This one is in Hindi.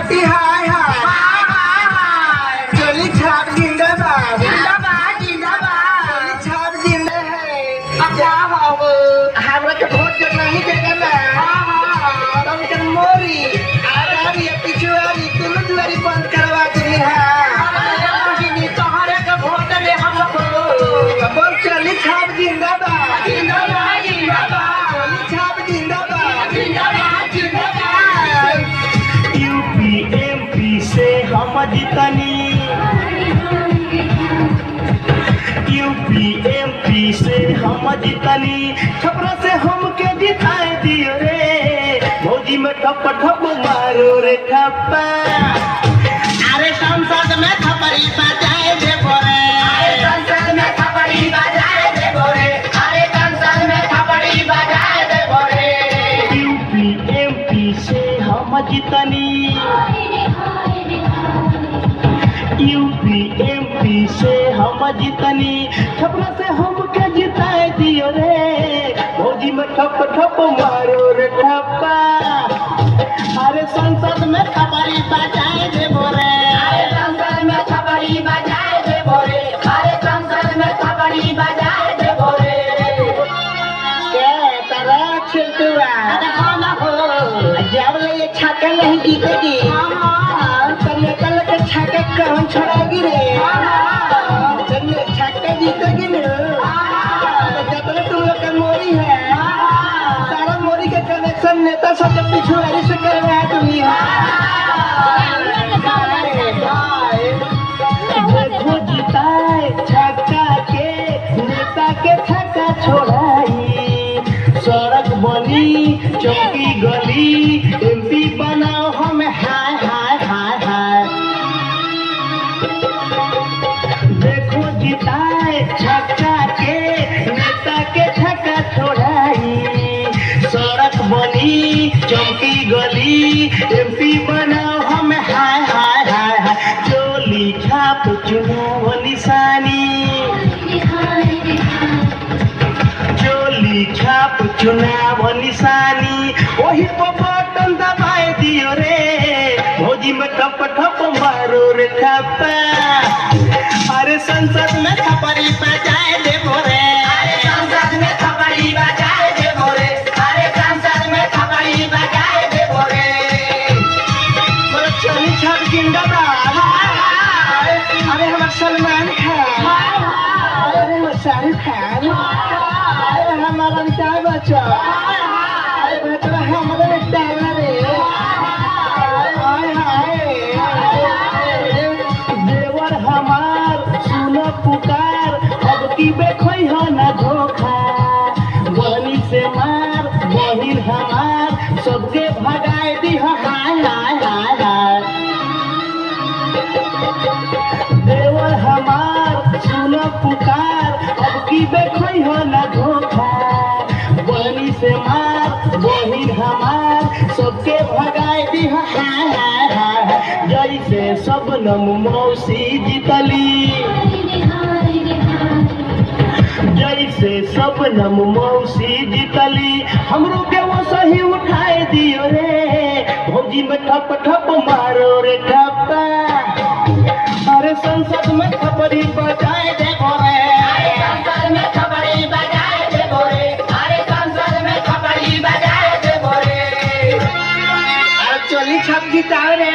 पार्टी हाय हाय चोली छाप जिंदाबाद जिंदाबाद जिंदाबाद चोली छाप जिंदा है अब क्या हो हमरा के वोट देना ही देगा ना तुम कर मोरी आरारी पिछुआरी तुम दुआरी बंद करवा दी है तोहरे के वोट दे हम लोग बोल चोली छाप जिंदाबाद जिंदाबाद जिंदाबाद चोली छाप जिंदाबाद जिंदाबाद जिंदाबाद यूपी एमपी से हम जीतनी यूपी एमपी से हम जीतनी छपरा से हमके जिताए दियो रे भौजी में ठप ठप मारो रे ठप्पा अरे संसद में थपड़ी बजाए दे बोरे अरे संसद में थपड़ी बजाए दे बोरे अरे संसद में थपड़ी बजाए दे बोरे यूपी एमपी से हम जीतनी यूपी एमपी से हम जीतनी छपरा से हमके जिताए दियो रे भौजी में ठप ठप मारो रे ठप्पा अरे संसद में थपड़ी बजाए दे बोरे अरे संसद में थपड़ी बजाए दे बोरे अरे संसद में थपड़ी बजाए दे बोरे के तारा छिलतुआ अरे हाँ ना हो जब ले ये छक्का नहीं जीतेगी तब निकल के छक्के कौन छोड़ेगी रे जब ये छक्का जीतेगी ना तो जब तक तुम लोग का मोरी है सारा मोरी के कनेक्शन नेता सब पिछुआरी से करवाया तुम्ही देखो जिताए छक्का के नेता के छक्का छोड़ाई सड़क बनी चौकी गली एमपी बनाओ हम हाय हाय हाय हाय देखो जिताए छक्का के नेता के छक्का छोड़ाई सड़क बनी चौकी गली एमपी बनाओ हम हाय हाय हाय हाय चोली छाप चुनाव निशानी चोली छाप चुनाव निशानी वही पर बटन दबाए दियो रे भौजी में ठप ठप मारो रे ठप्पा अरे संसद में थपड़ी बजाए दे बोरे अरे संसद में थपड़ी बजाए दे बोरे अरे संसद में थपड़ी बजाए दे बोरे बोलो चोली छाप जिंदाबाद अरे हमारा सलमान खान अरे हमारा शाहरुख खान अरे हमारा अमिताभ बच्चन अरे बेटा हमारा डालर रे हाय हाय देवर हमार सुनो पुकार अब की बेखोई हो ना धोखा बनी से मार बहिन हमार सबके भगाए दी हो हाय हाय हाय हाय देवर हमार सुनो पुकार अब की बेखोई हो ना धोखा बनी से मार बहिन हमार सबके भगाए दी हो हाय हाय हाय जैसे सबनम मौसी जीतली जैसे सबनम मौसी जीतली हमरो के वो सही उठाए दियो रे भौजी में ठप ठप मारो रे ठप्पा अरे संसद में थपड़ी बजाए दे बोरे अरे संसद में थपड़ी बजाए दे बोरे अरे संसद में थपड़ी बजाए दे बोरे अरे चोली छाप जिताओ रे